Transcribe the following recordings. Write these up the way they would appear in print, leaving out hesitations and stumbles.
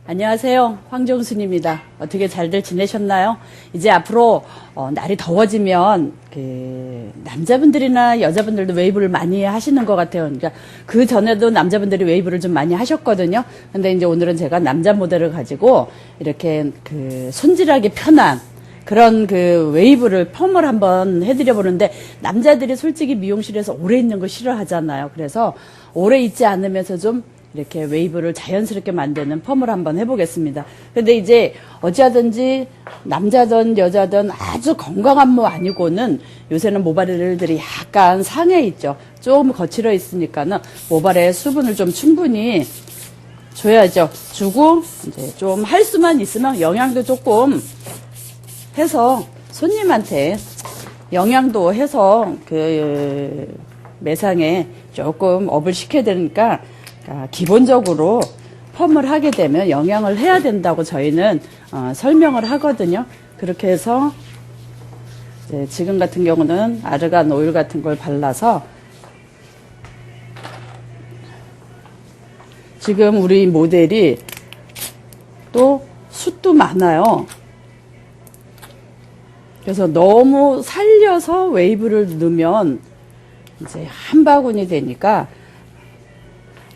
안녕하세요. 황정순입니다. 어떻게 잘들 지내셨나요? 이제 앞으로 날이 더워지면 남자분들이나 여자분들도 웨이브를 많이 하시는 것 같아요. 그러니까 그 전에도 남자분들이 웨이브를 좀 많이 하셨거든요. 근데 이제 오늘은 제가 남자 모델을 가지고 이렇게 손질하기 편한 그런 웨이브를 펌을 한번 해드려 보는데, 남자들이 솔직히 미용실에서 오래 있는 거 싫어하잖아요. 그래서 오래 있지 않으면서 좀 이렇게 웨이브를 자연스럽게 만드는 펌을 한번 해보겠습니다. 근데 이제 어찌하든지 남자든 여자든 아주 건강한 모 아니고는 요새는 모발들이 약간 상해 있죠. 좀 거칠어 있으니까는 모발에 수분을 좀 충분히 줘야죠. 주고 이제 좀 할 수만 있으면 영양도 조금 해서 손님한테 영양도 해서 매상에 조금 업을 시켜야 되니까, 기본적으로 펌을 하게 되면 영양을 해야 된다고 저희는 설명을 하거든요. 그렇게 해서 지금 같은 경우는 아르간 오일 같은 걸 발라서, 지금 우리 모델이 또 숱도 많아요. 그래서 너무 살려서 웨이브를 넣으면 이제 한 바구니 되니까,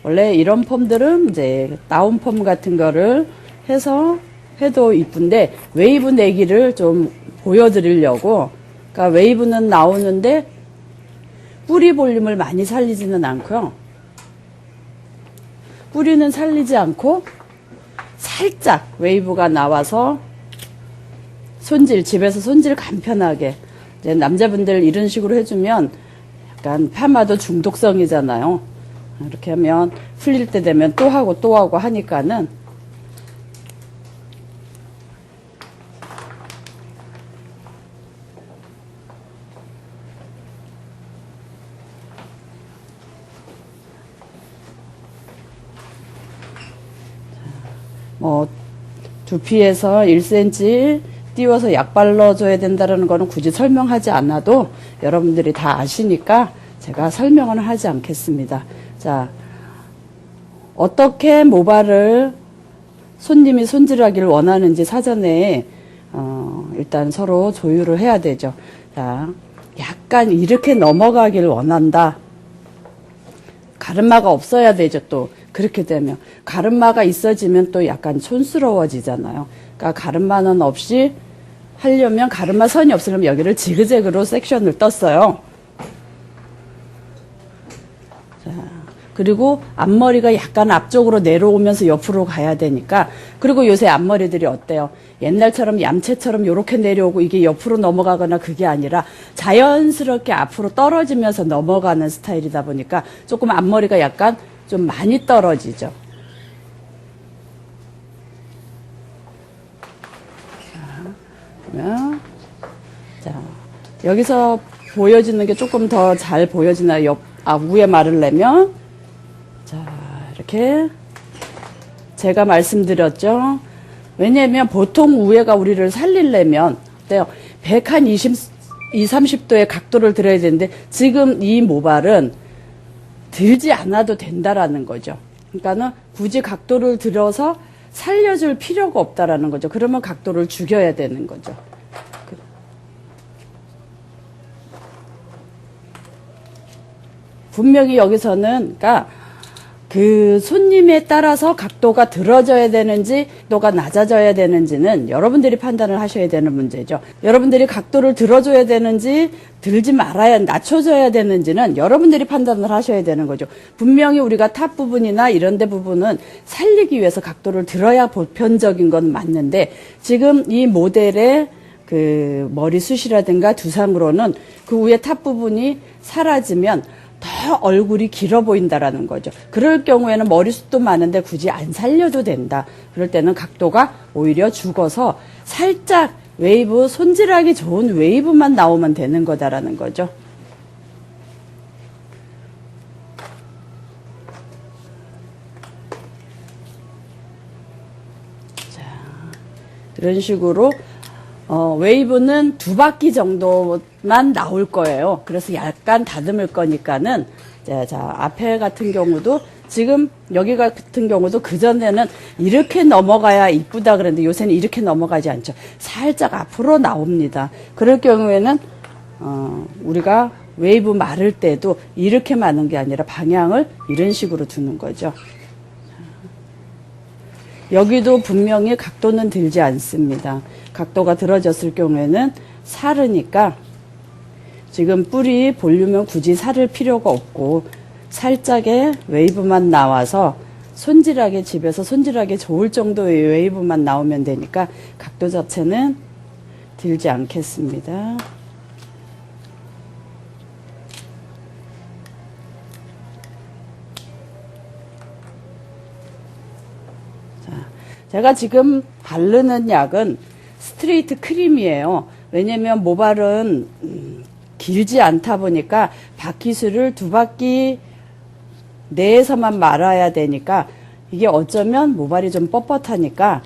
원래 이런 펌들은 이제 다운 펌 같은 거를 해서 해도 이쁜데, 웨이브 내기를 좀 보여드리려고, 그러니까 웨이브는 나오는데 뿌리 볼륨을 많이 살리지는 않고요. 뿌리는 살리지 않고 살짝 웨이브가 나와서 집에서 손질 간편하게. 이제 남자분들 이런 식으로 해주면 약간 파마도 중독성이잖아요. 이렇게 하면 풀릴 때 되면 또 하고 또 하고 하니까는, 두피에서 1cm 띄워서 약 발라줘야 된다는 거는 굳이 설명하지 않아도 여러분들이 다 아시니까 제가 설명은 하지 않겠습니다. 자, 어떻게 모발을 손님이 손질하기를 원하는지 사전에 일단 서로 조율을 해야 되죠. 자, 약간 이렇게 넘어가길 원한다. 가르마가 없어야 되죠. 또 그렇게 되면 가르마가 있어지면 또 약간 촌스러워지잖아요. 그러니까 가르마는 없이 하려면, 가르마 선이 없으려면 여기를 지그재그로 섹션을 떴어요. 자, 그리고 앞머리가 약간 앞쪽으로 내려오면서 옆으로 가야 되니까. 그리고 요새 앞머리들이 어때요? 옛날처럼 얌체처럼 이렇게 내려오고 이게 옆으로 넘어가거나 그게 아니라 자연스럽게 앞으로 떨어지면서 넘어가는 스타일이다 보니까 조금 앞머리가 약간 좀 많이 떨어지죠. 자, 여기서 보여지는 게 조금 더 잘 보여지나요? 위에 말을 내면, 자, 이렇게 제가 말씀드렸죠. 왜냐면 보통 우회가 우리를 살리려면 어때요? 120, 30도의 각도를 들어야 되는데, 지금 이 모발은 들지 않아도 된다라는 거죠. 그러니까는 굳이 각도를 들어서 살려줄 필요가 없다라는 거죠. 그러면 각도를 죽여야 되는 거죠. 분명히 여기서는, 그러니까 손님에 따라서 각도가 들어져야 되는지 각도가 낮아져야 되는지는 여러분들이 판단을 하셔야 되는 문제죠. 여러분들이 각도를 들어줘야 되는지 들지 말아야, 낮춰줘야 되는지는 여러분들이 판단을 하셔야 되는 거죠. 분명히 우리가 탑 부분이나 이런 데 부분은 살리기 위해서 각도를 들어야 보편적인 건 맞는데, 지금 이 모델의 머리숱이라든가 두상으로는 그 위에 탑 부분이 사라지면 더 얼굴이 길어 보인다라는 거죠. 그럴 경우에는 머리숱도 많은데 굳이 안 살려도 된다. 그럴 때는 각도가 오히려 죽어서 살짝 웨이브, 손질하기 좋은 웨이브만 나오면 되는 거다라는 거죠. 자, 이런 식으로 웨이브는 2바퀴 정도만 나올 거예요. 그래서 약간 다듬을 거니까는, 자, 앞에 같은 경우도 지금 여기 같은 경우도 그전에는 이렇게 넘어가야 이쁘다 그랬는데 요새는 이렇게 넘어가지 않죠. 살짝 앞으로 나옵니다. 그럴 경우에는 우리가 웨이브 마를 때도 이렇게 마는 게 아니라 방향을 이런 식으로 두는 거죠. 여기도 분명히 각도는 들지 않습니다. 각도가 들어졌을 경우에는 사르니까 지금 뿌리 볼륨은 굳이 사를 필요가 없고 살짝의 웨이브만 나와서 손질하게 집에서 손질하기 좋을 정도의 웨이브만 나오면 되니까 각도 자체는 들지 않겠습니다. 제가 지금 바르는 약은 스트레이트 크림이에요. 왜냐면 모발은 길지 않다 보니까 바퀴수를 2바퀴 내에서만 말아야 되니까 이게 어쩌면 모발이 좀 뻣뻣하니까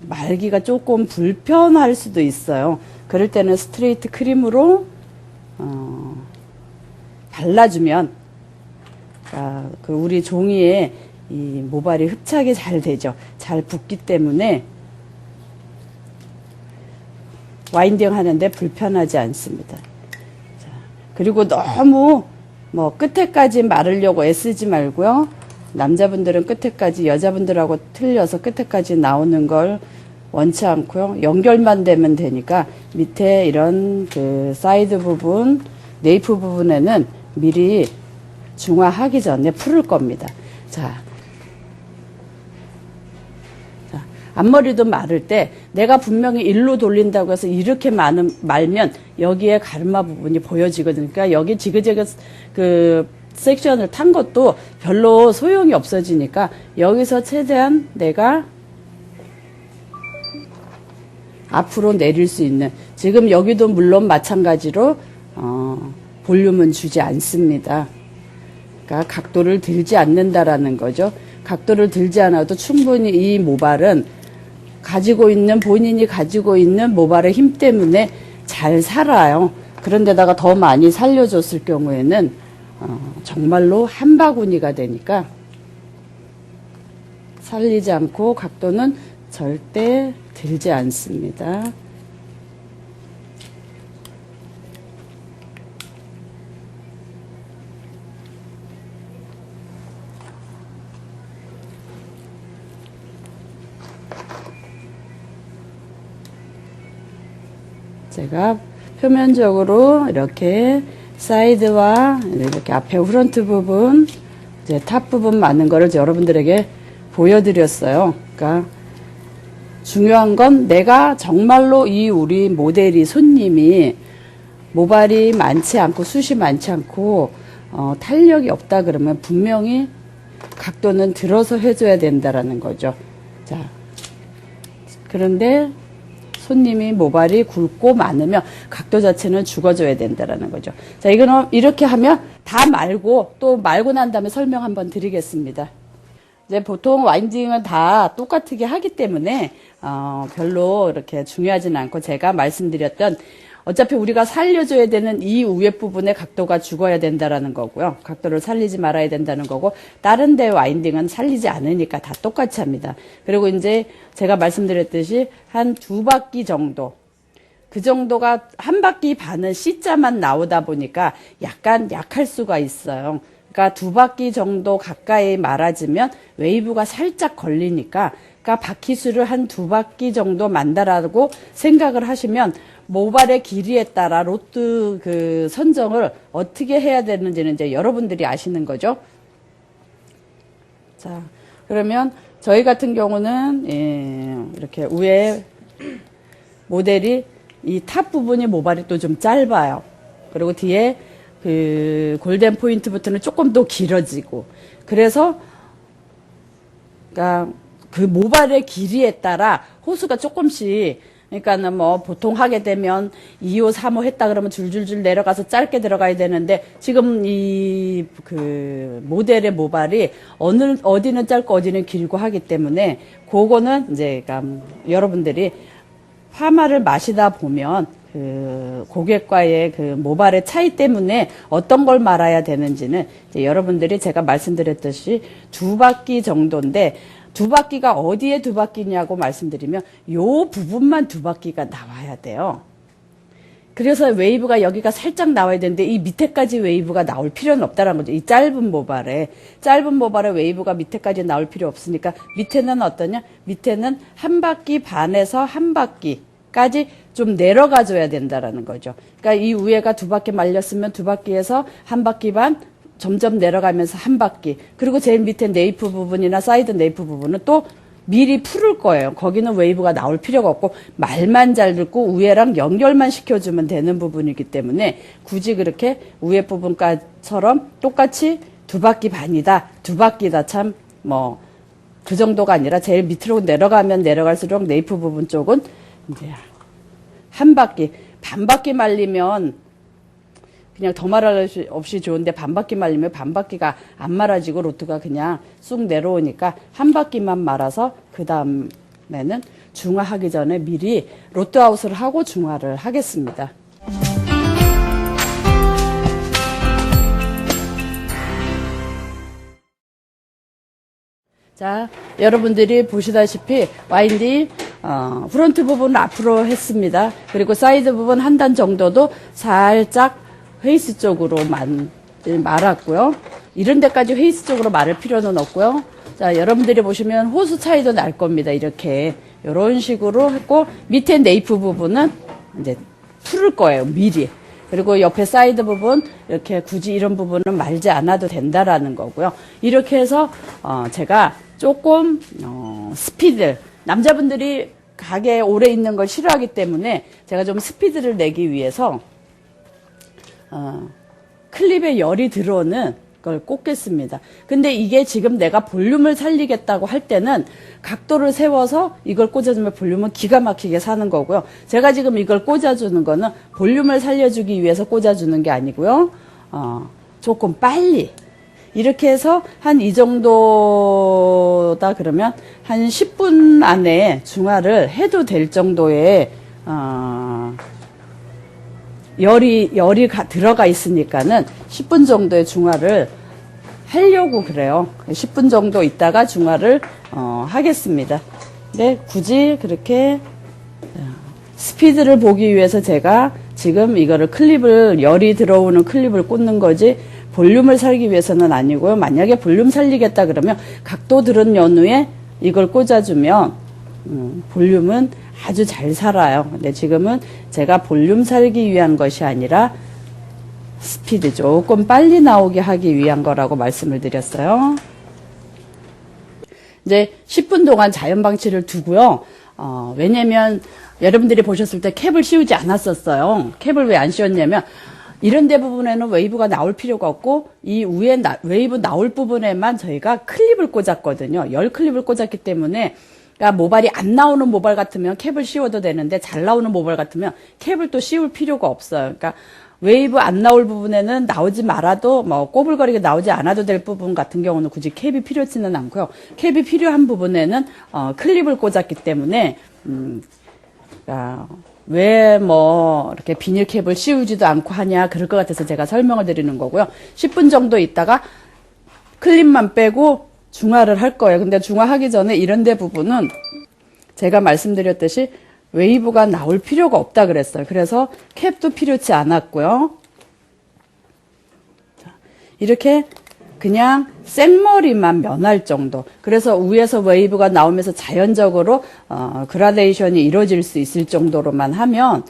말기가 조금 불편할 수도 있어요. 그럴 때는 스트레이트 크림으로 발라주면 그 우리 종이에 이 모발이 흡착이 잘 되죠. 잘 붙기 때문에 와인딩 하는데 불편하지 않습니다. 자, 그리고 너무 뭐 끝에까지 마르려고 애쓰지 말고요. 남자분들은 끝에까지, 여자분들하고 틀려서 끝에까지 나오는 걸 원치 않고요. 연결만 되면 되니까 밑에 이런 그 사이드 부분, 네이프 부분에는 미리 중화하기 전에 풀을 겁니다. 자, 앞머리도 마를 때 내가 분명히 일로 돌린다고 해서 이렇게 말면 여기에 가르마 부분이 보여지거든요. 그러니까 여기 지그재그 그 섹션을 탄 것도 별로 소용이 없어지니까 여기서 최대한 내가 앞으로 내릴 수 있는, 지금 여기도 물론 마찬가지로 볼륨은 주지 않습니다. 그러니까 각도를 들지 않는다라는 거죠. 각도를 들지 않아도 충분히 이 모발은 본인이 가지고 있는 모발의 힘 때문에 잘 살아요. 그런데다가 더 많이 살려줬을 경우에는 정말로 한 바구니가 되니까 살리지 않고 각도는 절대 들지 않습니다. 제가 표면적으로 이렇게 사이드와 이렇게 앞에 프런트 부분, 이제 탑 부분 많은 거를 여러분들에게 보여드렸어요. 그러니까 중요한 건 내가 정말로 이 우리 모델이, 손님이 모발이 많지 않고 숱이 많지 않고 탄력이 없다 그러면 분명히 각도는 들어서 해줘야 된다라는 거죠. 자, 그런데 손님이 모발이 굵고 많으면 각도 자체는 죽어줘야 된다라는 거죠. 자, 이거는 이렇게 하면 다 말고, 또 말고 난 다음에 설명 한번 드리겠습니다. 이제 보통 와인딩은 다 똑같게 하기 때문에 별로 이렇게 중요하진 않고, 제가 말씀드렸던 어차피 우리가 살려줘야 되는 이 위에 부분의 각도가 죽어야 된다라는 거고요. 각도를 살리지 말아야 된다는 거고, 다른 데 와인딩은 살리지 않으니까 다 똑같이 합니다. 그리고 이제 제가 말씀드렸듯이 한 2바퀴 정도, 그 정도가 한 바퀴 반은 C자만 나오다 보니까 약간 약할 수가 있어요. 그러니까 2바퀴 정도 가까이 말아주면 웨이브가 살짝 걸리니까, 그러니까 바퀴수를 한 2바퀴 정도 만다라고 생각을 하시면 모발의 길이에 따라 로트 그 선정을 어떻게 해야 되는지는 이제 여러분들이 아시는 거죠. 자, 그러면 저희 같은 경우는 이렇게 위에 모델이 이 탑 부분이 모발이 또 좀 짧아요. 그리고 뒤에 그 골덴 포인트부터는 조금 더 길어지고, 그래서 그러니까 그 모발의 길이에 따라 호수가 조금씩, 그러니까는 뭐 보통 하게 되면 2호, 3호 했다 그러면 줄줄줄 내려가서 짧게 들어가야 되는데, 지금 이 그 모델의 모발이 어디는 짧고 어디는 길고 하기 때문에 그거는 이제 그러니까 여러분들이 파마를 마시다 보면 그 고객과의 그 모발의 차이 때문에 어떤 걸 말아야 되는지는 이제 여러분들이 제가 말씀드렸듯이 2바퀴 정도인데 2바퀴가 어디에 2바퀴냐고 말씀드리면 요 부분만 2바퀴가 나와야 돼요. 그래서 웨이브가 여기가 살짝 나와야 되는데 이 밑에까지 웨이브가 나올 필요는 없다는 거죠. 이 짧은 모발에 웨이브가 밑에까지 나올 필요 없으니까 밑에는 어떠냐? 밑에는 1바퀴 반에서 1바퀴까지 좀 내려가 줘야 된다라는 거죠. 그러니까 이 위에가 2바퀴 말렸으면 2바퀴에서 1바퀴 반 점점 내려가면서 1바퀴, 그리고 제일 밑에 네이프 부분이나 사이드 네이프 부분은 또 미리 풀을 거예요. 거기는 웨이브가 나올 필요가 없고 말만 잘 듣고 위에랑 연결만 시켜주면 되는 부분이기 때문에 굳이 그렇게 위에 부분처럼 똑같이 2바퀴 반이다, 2바퀴다, 참 뭐 그 정도가 아니라 제일 밑으로 내려가면 내려갈수록 네이프 부분 쪽은 이제 1바퀴, 반바퀴 말리면 그냥 더 말할 수 없이 좋은데 반바퀴 말리면 반바퀴가 안 말아지고 로트가 그냥 쑥 내려오니까 1바퀴만 말아서 그 다음에는 중화하기 전에 미리 로트 아웃을 하고 중화를 하겠습니다. 자, 여러분들이 보시다시피 와인딩 프론트 부분은 앞으로 했습니다. 그리고 사이드 부분 한 단 정도도 살짝 페이스 쪽으로 말았고요. 이런 데까지 페이스 쪽으로 말을 필요는 없고요. 자, 여러분들이 보시면 호수 차이도 날 겁니다. 이렇게 이런 식으로 했고 밑에 네이프 부분은 이제 풀을 거예요. 미리. 그리고 옆에 사이드 부분 이렇게 굳이 이런 부분은 말지 않아도 된다라는 거고요. 이렇게 해서 제가 조금 스피드, 남자분들이 가게에 오래 있는 걸 싫어하기 때문에 제가 좀 스피드를 내기 위해서 클립에 열이 들어오는 걸 꽂겠습니다. 근데 이게 지금 내가 볼륨을 살리겠다고 할 때는 각도를 세워서 이걸 꽂아주면 볼륨은 기가 막히게 사는 거고요. 제가 지금 이걸 꽂아주는 거는 볼륨을 살려주기 위해서 꽂아주는 게 아니고요. 조금 빨리. 이렇게 해서 한 이 정도다 그러면 한 10분 안에 중화를 해도 될 정도의, 열이 들어가 있으니까는 10분 정도의 중화를 하려고 그래요. 10분 정도 있다가 중화를 하겠습니다. 근데 굳이 그렇게 스피드를 보기 위해서 제가 지금 이거를 열이 들어오는 클립을 꽂는 거지 볼륨을 살기 위해서는 아니고요. 만약에 볼륨 살리겠다 그러면 각도 들은 연후에 이걸 꽂아주면 볼륨은 아주 잘 살아요. 근데 지금은 제가 볼륨 살기 위한 것이 아니라 스피드 조금 빨리 나오게 하기 위한 거라고 말씀을 드렸어요. 이제 10분 동안 자연 방치를 두고요. 왜냐면 여러분들이 보셨을 때 캡을 씌우지 않았었어요. 캡을 왜 안 씌웠냐면 이런 데 부분에는 웨이브가 나올 필요가 없고 이 위에 웨이브 나올 부분에만 저희가 클립을 꽂았거든요. 열 클립을 꽂았기 때문에 그러니까 모발이 안 나오는 모발 같으면 캡을 씌워도 되는데 잘 나오는 모발 같으면 캡을 또 씌울 필요가 없어요. 그러니까 웨이브 안 나올 부분에는 나오지 말아도 뭐 꼬불거리게 나오지 않아도 될 부분 같은 경우는 굳이 캡이 필요치는 않고요. 캡이 필요한 부분에는 클립을 꽂았기 때문에 그러니까 왜 뭐 이렇게 비닐 캡을 씌우지도 않고 하냐 그럴 것 같아서 제가 설명을 드리는 거고요. 10분 정도 있다가 클립만 빼고 중화를 할 거예요. 근데 중화하기 전에 이런 데 부분은 제가 말씀드렸듯이 웨이브가 나올 필요가 없다 그랬어요. 그래서 캡도 필요치 않았고요. 이렇게 그냥 생머리만 면할 정도. 그래서 위에서 웨이브가 나오면서 자연적으로 그라데이션이 이루어질 수 있을 정도로만 하면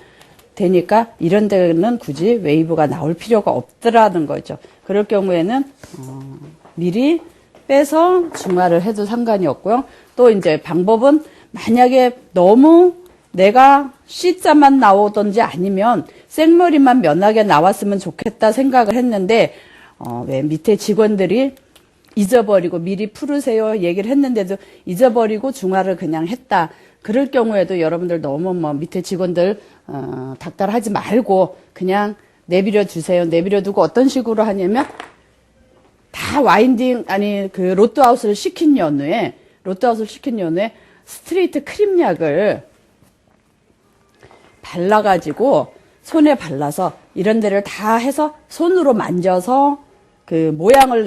되니까 이런 데는 굳이 웨이브가 나올 필요가 없더라는 거죠. 그럴 경우에는 미리 빼서 중화를 해도 상관이 없고요. 또 이제 방법은 만약에 너무 내가 C자만 나오던지 아니면 생머리만 면하게 나왔으면 좋겠다 생각을 했는데 왜 밑에 직원들이 잊어버리고 미리 풀으세요 얘기를 했는데도 잊어버리고 중화를 그냥 했다. 그럴 경우에도 여러분들 너무 뭐 밑에 직원들 닥달하지 말고 그냥 내버려 주세요. 내버려 두고 어떤 식으로 하냐면 다 와인딩 그 로트아웃을 시킨 연후에 스트레이트 크림약을 발라가지고 손에 발라서 이런 데를 다 해서 손으로 만져서 그 모양을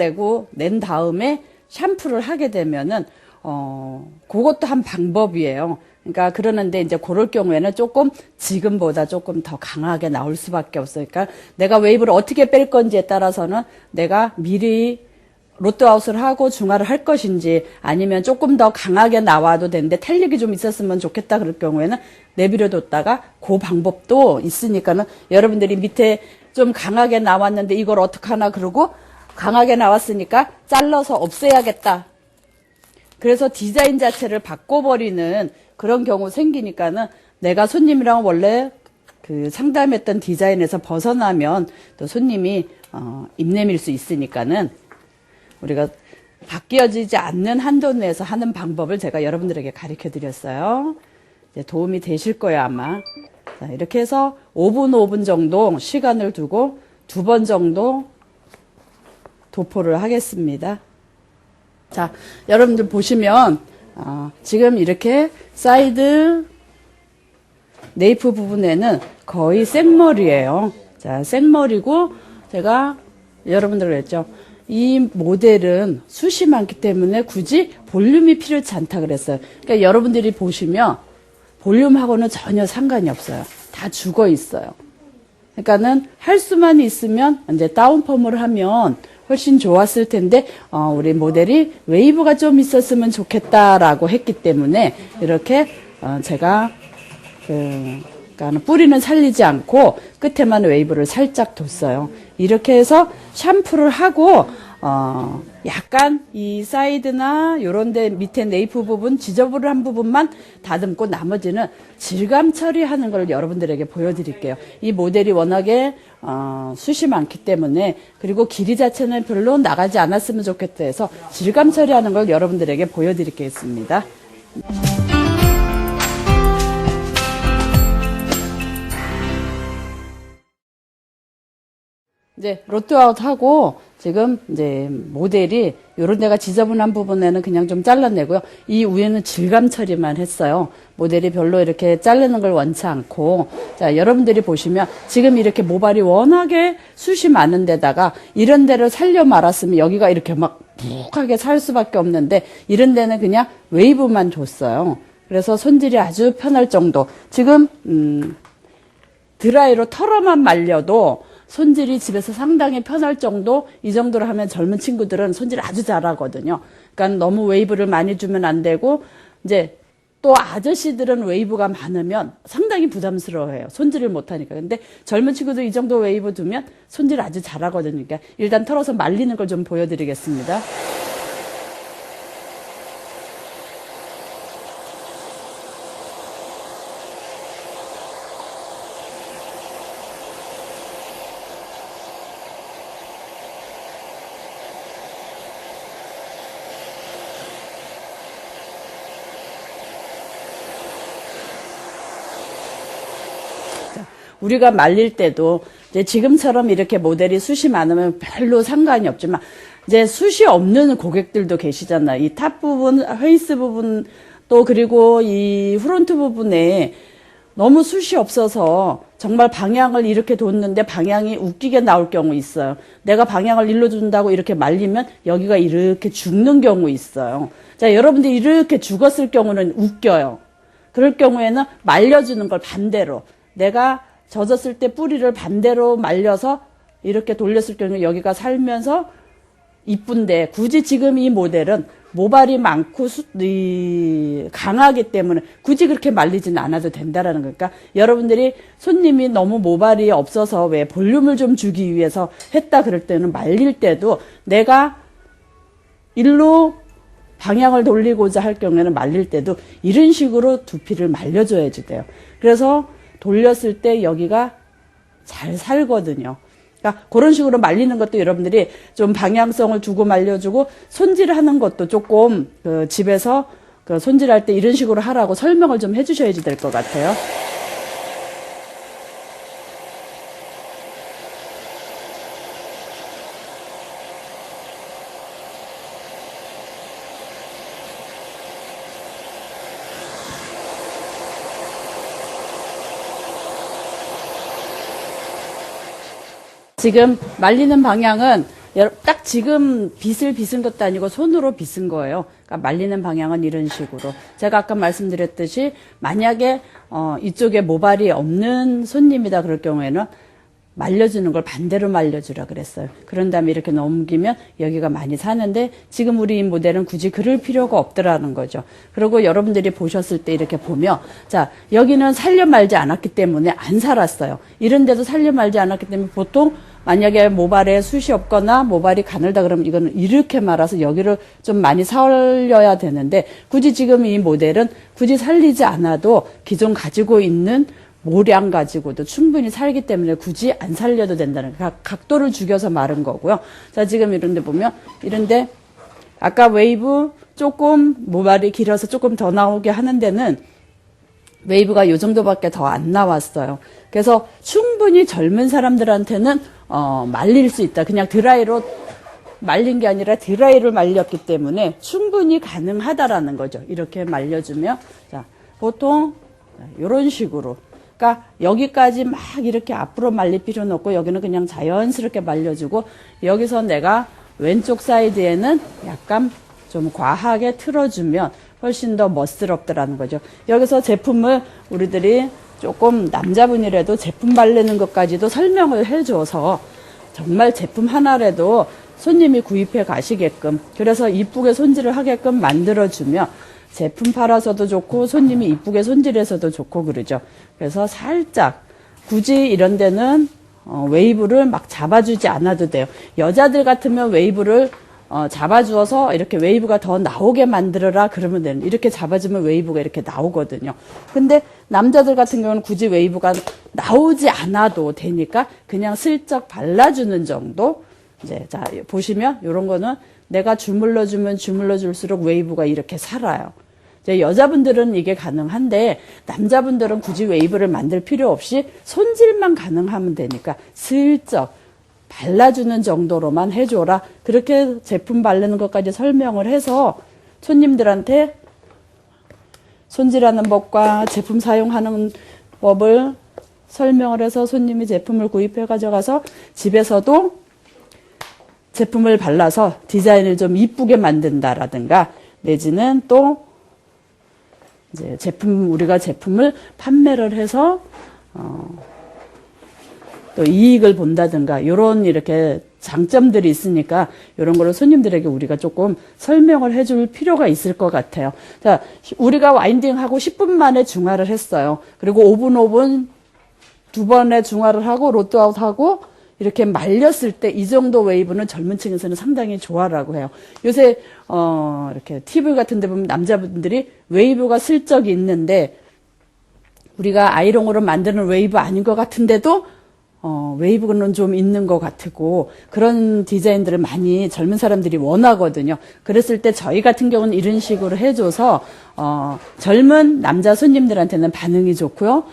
낸 다음에 샴푸를 하게 되면은 그것도 한 방법이에요. 그러니까 그러는데 이제 그럴 경우에는 조금 지금보다 조금 더 강하게 나올 수밖에 없어요. 그러니까 내가 웨이브를 어떻게 뺄 건지에 따라서는 내가 미리 로트아웃을 하고 중화를 할 것인지 아니면 조금 더 강하게 나와도 되는데 탄력이 좀 있었으면 좋겠다 그럴 경우에는 내버려뒀다가 그 방법도 있으니까는 여러분들이 밑에 좀 강하게 나왔는데 이걸 어떡하나 그러고 강하게 나왔으니까 잘라서 없애야겠다. 그래서 디자인 자체를 바꿔버리는 그런 경우 생기니까는 내가 손님이랑 원래 그 상담했던 디자인에서 벗어나면 또 손님이 입 내밀 수 있으니까는 우리가 바뀌어지지 않는 한도 내에서 하는 방법을 제가 여러분들에게 가르쳐 드렸어요. 이제 도움이 되실 거예요, 아마. 자, 이렇게 해서 5분 정도 시간을 두고 2번 정도 도포를 하겠습니다. 자, 여러분들 보시면 지금 이렇게 사이드 네이프 부분에는 거의 생머리예요. 자, 생머리고 제가 여러분들 그랬죠. 이 모델은 숱이 많기 때문에 굳이 볼륨이 필요치 않다 그랬어요. 그러니까 여러분들이 보시면 볼륨하고는 전혀 상관이 없어요. 다 죽어 있어요. 그러니까는 할 수만 있으면 이제 다운펌을 하면 훨씬 좋았을 텐데 우리 모델이 웨이브가 좀 있었으면 좋겠다라고 했기 때문에 이렇게 제가 그러니까 뿌리는 살리지 않고 끝에만 웨이브를 살짝 뒀어요. 이렇게 해서 샴푸를 하고 약간 이 사이드나 요런 데 밑에 네이프 부분 지저분한 부분만 다듬고 나머지는 질감 처리하는 걸 여러분들에게 보여드릴게요. 이 모델이 워낙에 숱이 많기 때문에 그리고 길이 자체는 별로 나가지 않았으면 좋겠다 해서 질감 처리하는 걸 여러분들에게 보여드리겠습니다. 이제 로트아웃 하고 지금 이제 모델이 요런 데가 지저분한 부분에는 그냥 좀 잘라내고요. 이 위에는 질감 처리만 했어요. 모델이 별로 이렇게 자르는 걸 원치 않고. 자, 여러분들이 보시면 지금 이렇게 모발이 워낙에 숱이 많은 데다가 이런 데를 살려 말았으면 여기가 이렇게 막 푹하게 살 수밖에 없는데 이런 데는 그냥 웨이브만 줬어요. 그래서 손질이 아주 편할 정도. 지금 드라이로 털어만 말려도 손질이 집에서 상당히 편할 정도, 이 정도로 하면 젊은 친구들은 손질 아주 잘하거든요. 그러니까 너무 웨이브를 많이 주면 안 되고, 이제 또 아저씨들은 웨이브가 많으면 상당히 부담스러워해요. 손질을 못하니까. 근데 젊은 친구들 이 정도 웨이브 두면 손질 아주 잘하거든요. 그러니까 일단 털어서 말리는 걸 좀 보여드리겠습니다. 우리가 말릴 때도 이제 지금처럼 이렇게 모델이 숱이 많으면 별로 상관이 없지만 이제 숱이 없는 고객들도 계시잖아요. 이 탑 부분, 페이스 부분 또 그리고 이 프론트 부분에 너무 숱이 없어서 정말 방향을 이렇게 뒀는데 방향이 웃기게 나올 경우 있어요. 내가 방향을 일로 준다고 이렇게 말리면 여기가 이렇게 죽는 경우 있어요. 자, 여러분들이 이렇게 죽었을 경우는 웃겨요. 그럴 경우에는 말려주는 걸 반대로 내가 젖었을 때 뿌리를 반대로 말려서 이렇게 돌렸을 경우에 여기가 살면서 이쁜데 굳이 지금 이 모델은 모발이 많고 강하기 때문에 굳이 그렇게 말리지는 않아도 된다라는 거니까 여러분들이 손님이 너무 모발이 없어서 왜 볼륨을 좀 주기 위해서 했다 그럴 때는 말릴 때도 내가 일로 방향을 돌리고자 할 경우에는 말릴 때도 이런 식으로 두피를 말려줘야지 돼요. 그래서 돌렸을 때 여기가 잘 살거든요. 그러니까 그런 식으로 말리는 것도 여러분들이 좀 방향성을 두고 말려주고 손질하는 것도 조금 집에서 손질할 때 이런 식으로 하라고 설명을 좀 해주셔야지 될 것 같아요. 지금 말리는 방향은 딱 지금 빗은 것도 아니고 손으로 빗은 거예요. 그러니까 말리는 방향은 이런 식으로. 제가 아까 말씀드렸듯이 만약에 이쪽에 모발이 없는 손님이다 그럴 경우에는 말려주는 걸 반대로 말려주라 그랬어요. 그런 다음에 이렇게 넘기면 여기가 많이 사는데 지금 우리 이 모델은 굳이 그럴 필요가 없더라는 거죠. 그리고 여러분들이 보셨을 때 이렇게 보면 자 여기는 살려 말지 않았기 때문에 안 살았어요. 이런 데도 살려 말지 않았기 때문에 보통 만약에 모발에 숱이 없거나 모발이 가늘다 그러면 이거는 이렇게 말아서 여기를 좀 많이 살려야 되는데 굳이 지금 이 모델은 굳이 살리지 않아도 기존 가지고 있는 모량 가지고도 충분히 살기 때문에 굳이 안 살려도 된다는 각도를 죽여서 마른 거고요. 자, 지금 이런데 보면 이런데 아까 웨이브 조금 모발이 길어서 조금 더 나오게 하는 데는 웨이브가 요 정도밖에 더 안 나왔어요. 그래서 충분히 젊은 사람들한테는 말릴 수 있다. 그냥 드라이로 말린 게 아니라 드라이를 말렸기 때문에 충분히 가능하다라는 거죠. 이렇게 말려주면 자, 보통 이런 식으로 그러니까 여기까지 막 이렇게 앞으로 말릴 필요는 없고 여기는 그냥 자연스럽게 말려주고 여기서 내가 왼쪽 사이드에는 약간 좀 과하게 틀어주면 훨씬 더 멋스럽더라는 거죠. 여기서 제품을 우리들이 조금 남자분이라도 제품 바르는 것까지도 설명을 해줘서 정말 제품 하나라도 손님이 구입해 가시게끔 그래서 이쁘게 손질을 하게끔 만들어주면 제품 팔아서도 좋고 손님이 이쁘게 손질해서도 좋고 그러죠. 그래서 살짝 굳이 이런 데는 웨이브를 막 잡아주지 않아도 돼요. 여자들 같으면 웨이브를 잡아주어서 이렇게 웨이브가 더 나오게 만들어라 그러면 되는 이렇게 잡아주면 웨이브가 이렇게 나오거든요. 근데 남자들 같은 경우는 굳이 웨이브가 나오지 않아도 되니까 그냥 슬쩍 발라주는 정도. 이제 자 보시면 이런 거는 내가 주물러주면 주물러줄수록 웨이브가 이렇게 살아요. 이제 여자분들은 이게 가능한데 남자분들은 굳이 웨이브를 만들 필요 없이 손질만 가능하면 되니까 슬쩍 발라주는 정도로만 해줘라. 그렇게 제품 바르는 것까지 설명을 해서 손님들한테 손질하는 법과 제품 사용하는 법을 설명을 해서 손님이 제품을 구입해 가져가서 집에서도 제품을 발라서 디자인을 좀 이쁘게 만든다라든가 내지는 또 이제 우리가 제품을 판매를 해서 또 이익을 본다든가 이런 이렇게 장점들이 있으니까 이런 거를 손님들에게 우리가 조금 설명을 해줄 필요가 있을 것 같아요. 자, 우리가 와인딩하고 10분 만에 중화를 했어요. 그리고 5분 두 번의 중화를 하고 로트아웃하고 이렇게 말렸을 때 이 정도 웨이브는 젊은 층에서는 상당히 좋아라고 해요. 요새 이렇게 TV 같은 데 보면 남자분들이 웨이브가 슬쩍 있는데 우리가 아이롱으로 만드는 웨이브 아닌 것 같은데도 웨이브는 좀 있는 것 같고 그런 디자인들을 많이 젊은 사람들이 원하거든요. 그랬을 때 저희 같은 경우는 이런 식으로 해줘서 젊은 남자 손님들한테는 반응이 좋고요.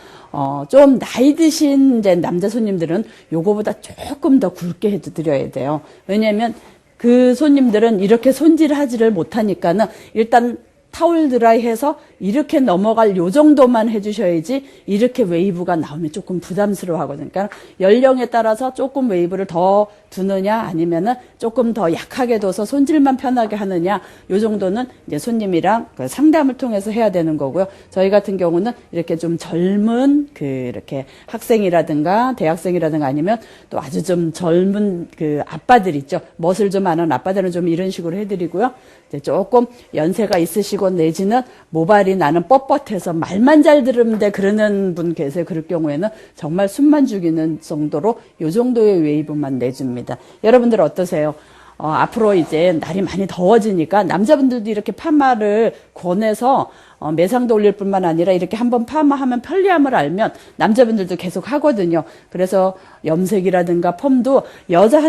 좀 나이 드신 이제 남자 손님들은 요거보다 조금 더 굵게 해드려야 돼요. 왜냐하면 그 손님들은 이렇게 손질하지를 못하니까는 일단 타올 드라이해서 이렇게 넘어갈 요 정도만 해주셔야지 이렇게 웨이브가 나오면 조금 부담스러워 하거든요. 그러니까 연령에 따라서 조금 웨이브를 더 두느냐 아니면은 조금 더 약하게 둬서 손질만 편하게 하느냐 요 정도는 이제 손님이랑 그 상담을 통해서 해야 되는 거고요. 저희 같은 경우는 이렇게 좀 젊은 이렇게 학생이라든가 대학생이라든가 아니면 또 아주 좀 젊은 아빠들 있죠. 멋을 좀 아는 아빠들은 좀 이런 식으로 해드리고요. 이제 조금 연세가 있으시고 내지는 모발이 나는 뻣뻣해서 말만 잘 들으면 그러는 분 계세요. 그럴 경우에는 정말 숨만 죽이는 정도로 요 정도의 웨이브만 내줍니다. 여러분들 어떠세요? 앞으로 이제 날이 많이 더워지니까 남자분들도 이렇게 파마를 권해서 매상도 올릴 뿐만 아니라 이렇게 한번 파마하면 편리함을 알면 남자분들도 계속 하거든요. 그래서 염색이라든가 펌도 여자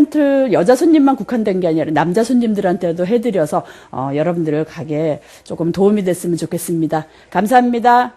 손님만 국한된 게 아니라 남자 손님들한테도 해드려서 여러분들 가게에 조금 도움이 됐으면 좋겠습니다. 감사합니다.